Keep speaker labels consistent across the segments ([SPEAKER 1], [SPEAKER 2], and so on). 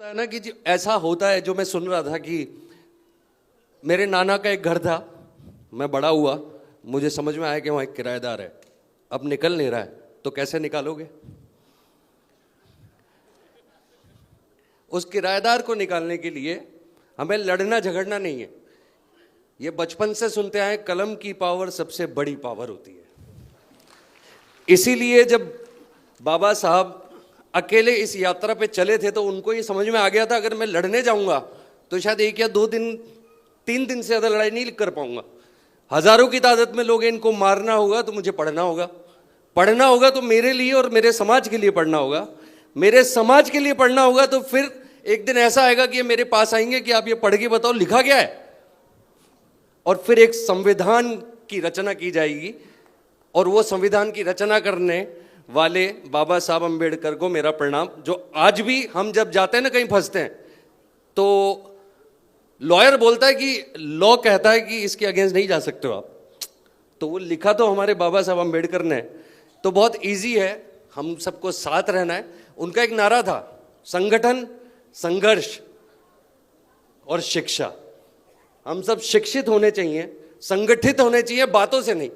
[SPEAKER 1] होता है ना कि ऐसा होता है, जो मैं सुन रहा था कि मेरे नाना का एक घर था, मैं बड़ा हुआ, मुझे समझ में आया कि वहाँ एक किराएदार है, अब निकल नहीं रहा है, तो कैसे निकालोगे? उस किराएदार को निकालने के लिए हमें लड़ना झगड़ना नहीं है। ये बचपन से सुनते आए, कलम की पावर सबसे बड़ी पावर होती है। इसीलिए जब बाबा साहब अकेले इस यात्रा पे चले थे तो उनको ये समझ में आ गया था, अगर मैं लड़ने जाऊंगा तो शायद 1 या 2 दिन 3 दिन से ज़्यादा लड़ाई नहीं कर पाऊंगा। हजारों की तादाद में लोग, इनको मारना होगा तो मुझे पढ़ना होगा तो मेरे लिए और मेरे समाज के लिए पढ़ना होगा, मेरे समाज के लिए पढ़ना होगा। तो फिर एक दिन ऐसा आएगा कि ये मेरे पास आएंगे कि आप ये पढ़ के बताओ लिखा क्या है, और फिर एक संविधान की रचना की जाएगी। और वो संविधान की रचना करने वाले बाबा साहब अंबेडकर को मेरा प्रणाम। जो आज भी हम जब जाते हैं ना, कहीं फंसते हैं, तो लॉयर बोलता है कि लॉ कहता है कि इसके अगेंस्ट नहीं जा सकते हो आप, तो वो लिखा तो हमारे बाबा साहब अंबेडकर ने। तो बहुत इजी है, हम सबको साथ रहना है। उनका एक नारा था, संगठन, संघर्ष और शिक्षा। हम सब शिक्षित होने चाहिए, संगठित होने चाहिए, बातों से नहीं,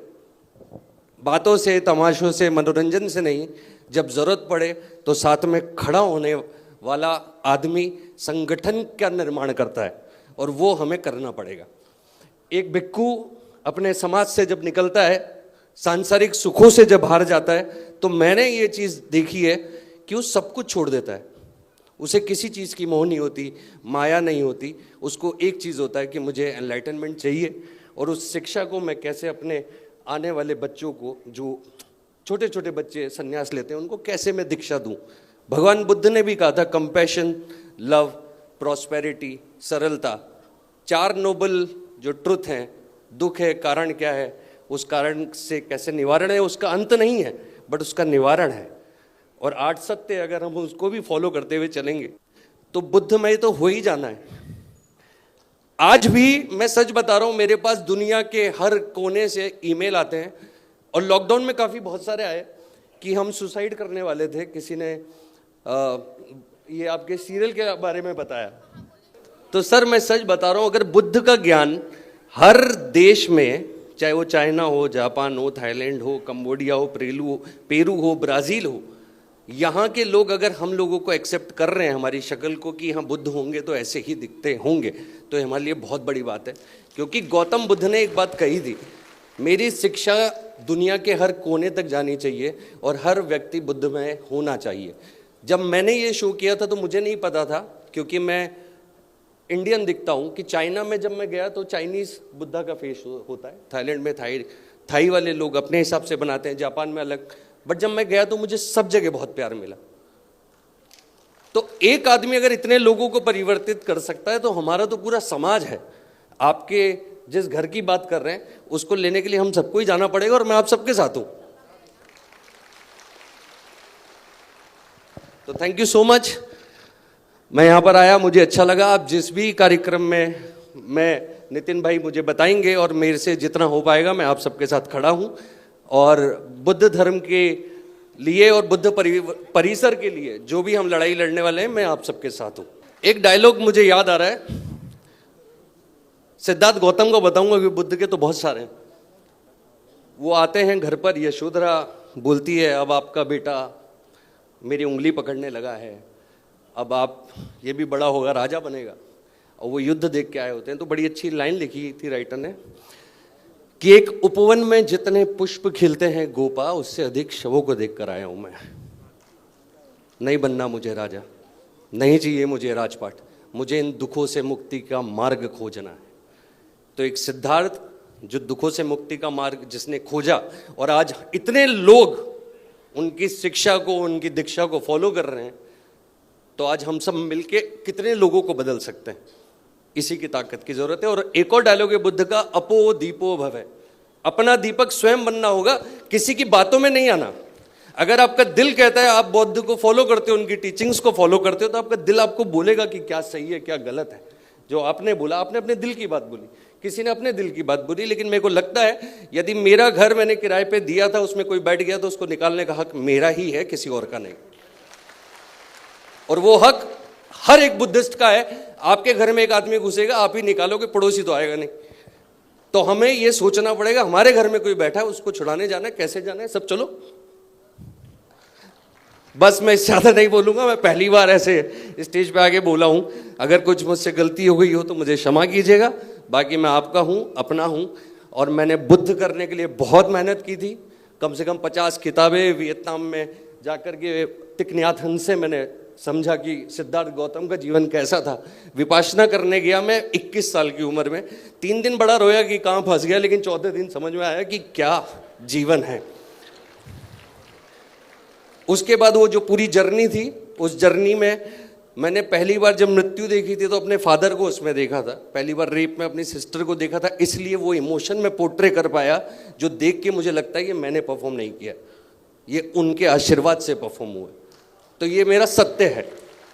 [SPEAKER 1] बातों से, तमाशों से, मनोरंजन से नहीं। जब जरूरत पड़े तो साथ में खड़ा होने वाला आदमी संगठन का निर्माण करता है, और वो हमें करना पड़ेगा। एक भिक्खू अपने समाज से जब निकलता है, सांसारिक सुखों से जब हार जाता है, तो मैंने ये चीज़ देखी है कि वो सब कुछ छोड़ देता है। उसे किसी चीज़ की मोह नहीं होती, माया नहीं होती। उसको एक चीज़ होता है कि मुझे एनलाइटनमेंट चाहिए, और उस शिक्षा को मैं कैसे अपने आने वाले बच्चों को, जो छोटे छोटे बच्चे संन्यास लेते हैं, उनको कैसे मैं दीक्षा दूं। भगवान बुद्ध ने भी कहा था, कंपैशन, लव, प्रॉस्पेरिटी, सरलता, 4 नोबल जो ट्रुथ हैं। दुख है, कारण क्या है, उस कारण से कैसे निवारण है, उसका अंत नहीं है बट उसका निवारण है। और 8 सत्य अगर हम उसको भी फॉलो करते हुए चलेंगे तो बुद्धमय तो हो ही जाना है। आज भी मैं सच बता रहा हूं, मेरे पास दुनिया के हर कोने से ईमेल आते हैं, और लॉकडाउन में काफ़ी बहुत सारे आए कि हम सुसाइड करने वाले थे। किसी ने ये आपके सीरियल के बारे में बताया। तो सर मैं सच बता रहा हूं, अगर बुद्ध का ज्ञान हर देश में, चाहे वो चाइना हो, जापान हो, थाईलैंड हो, कंबोडिया हो, पेरू हो, ब्राज़ील हो, यहाँ के लोग अगर हम लोगों को एक्सेप्ट कर रहे हैं, हमारी शक्ल को, कि हाँ बुद्ध होंगे तो ऐसे ही दिखते होंगे, तो हमारे लिए बहुत बड़ी बात है। क्योंकि गौतम बुद्ध ने एक बात कही थी, मेरी शिक्षा दुनिया के हर कोने तक जानी चाहिए और हर व्यक्ति बुद्धमय होना चाहिए। जब मैंने ये शो किया था तो मुझे नहीं पता था, क्योंकि मैं इंडियन दिखता हूँ, कि चाइना में जब मैं गया तो चाइनीज़ बुद्धा का फेस होता है, थाईलैंड में थाई वाले लोग अपने हिसाब से बनाते हैं, जापान में अलग। बट जब मैं गया तो मुझे सब जगह बहुत प्यार मिला। तो एक आदमी अगर इतने लोगों को परिवर्तित कर सकता है, तो हमारा तो पूरा समाज है। आपके जिस घर की बात कर रहे हैं, उसको लेने के लिए हम सबको ही जाना पड़ेगा, और मैं आप सबके साथ हूं। तो थैंक यू सो मच। मैं यहां पर आया, मुझे अच्छा लगा। आप जिस भी कार्यक्रम में, मैं नितिन भाई मुझे बताएंगे, और मेरे से जितना हो पाएगा मैं आप सबके साथ खड़ा हूं। और बुद्ध धर्म के लिए और बुद्ध परिसर के लिए जो भी हम लड़ाई लड़ने वाले हैं, मैं आप सबके साथ हूं। एक डायलॉग मुझे याद आ रहा है, सिद्धार्थ गौतम को बताऊंगा कि बुद्ध के तो बहुत सारे हैं। वो आते हैं घर पर, यशोधरा बोलती है, अब आपका बेटा मेरी उंगली पकड़ने लगा है, अब आप, ये भी बड़ा होगा, राजा बनेगा। और वो युद्ध देख के आए होते हैं। तो बड़ी अच्छी लाइन लिखी थी राइटर ने कि एक उपवन में जितने पुष्प खिलते हैं गोपा, उससे अधिक शवों को देख कर आया हूं मैं। नहीं बनना मुझे राजा, नहीं चाहिए मुझे राजपाट, मुझे इन दुखों से मुक्ति का मार्ग खोजना है। तो एक सिद्धार्थ जो दुखों से मुक्ति का मार्ग जिसने खोजा, और आज इतने लोग उनकी शिक्षा को, उनकी दीक्षा को फॉलो कर रहे हैं, तो आज हम सब मिलके कितने लोगों को बदल सकते हैं। इसी की ताकत की जरूरत है। और एक और डायलॉग है बुद्ध का, अपो दीपो भवे। अपना दीपक स्वयं बनना होगा, किसी की बातों में नहीं आना। अगर आपका दिल कहता है, आप बुद्ध को फॉलो करते हो, उनकी टीचिंग्स को फॉलो करते हो, तो आपका दिल आपको बोलेगा कि क्या सही है, क्या गलत है। जो आपने बोला, आपने अपने दिल की बात बोली, किसी ने अपने दिल की बात बोली। लेकिन मेरे को लगता है यदि मेरा घर मैंने किराए पे दिया था, उसमें कोई बैठ गया, तो उसको निकालने का हक मेरा ही है, किसी और का नहीं। और वो हक हर एक बुद्धिस्ट का है। आपके घर में एक आदमी घुसेगा, आप ही निकालोगे, पड़ोसी तो आएगा नहीं। तो हमें ये सोचना पड़ेगा, हमारे घर में कोई बैठा है, उसको छुड़ाने जाना है, कैसे जाना है, सब चलो। बस मैं इससे ज़्यादा नहीं बोलूंगा, मैं पहली बार ऐसे स्टेज पे आके बोला हूं। अगर कुछ मुझसे गलती हो गई हो तो मुझे क्षमा कीजिएगा। बाकी मैं आपका हूं, अपना हूं, और मैंने बुद्ध करने के लिए बहुत मेहनत की थी। कम से कम 50 किताबें, वियतनाम में जाकर के तिक न्यात हन से मैंने समझा कि सिद्धार्थ गौतम का जीवन कैसा था। विपासना करने गया मैं 21 साल की उम्र में। 3 दिन बड़ा रोया कि कहाँ फंस गया, लेकिन चौथे दिन समझ में आया कि क्या जीवन है। उसके बाद वो जो पूरी जर्नी थी, उस जर्नी में मैंने पहली बार जब मृत्यु देखी थी तो अपने फादर को उसमें देखा था। पहली बार रेप में अपनी सिस्टर को देखा था, इसलिए वो इमोशन में पोर्ट्रे कर पाया जो देख के मुझे लगता है कि मैंने परफॉर्म नहीं किया, ये उनके आशीर्वाद से परफॉर्म हुआ। तो ये मेरा सत्य है।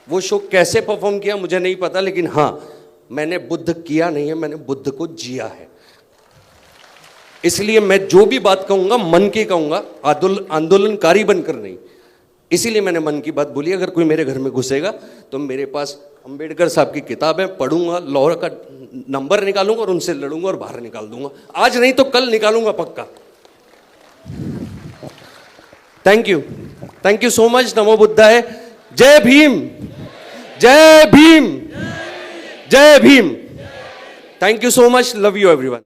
[SPEAKER 1] वो शो कैसे परफॉर्म किया मुझे नहीं पता, लेकिन हाँ, मैंने बुद्ध किया नहीं है, मैंने बुद्ध को जिया है। इसलिए मैं जो भी बात कहूंगा मन की कहूंगा, आंदोलनकारी बनकर नहीं। इसीलिए मैंने मन की बात बोली। अगर कोई मेरे घर में घुसेगा तो मेरे पास अंबेडकर साहब की किताब है, पढ़ूंगा, लॉ का नंबर निकालूंगा और उनसे लड़ूंगा और बाहर निकाल दूंगा। आज नहीं तो कल निकालूंगा पक्का। Thank you so much. नमो बुद्धाय। जय भीम, जय भीम, जय Bhim. Thank you so much. Love you everyone.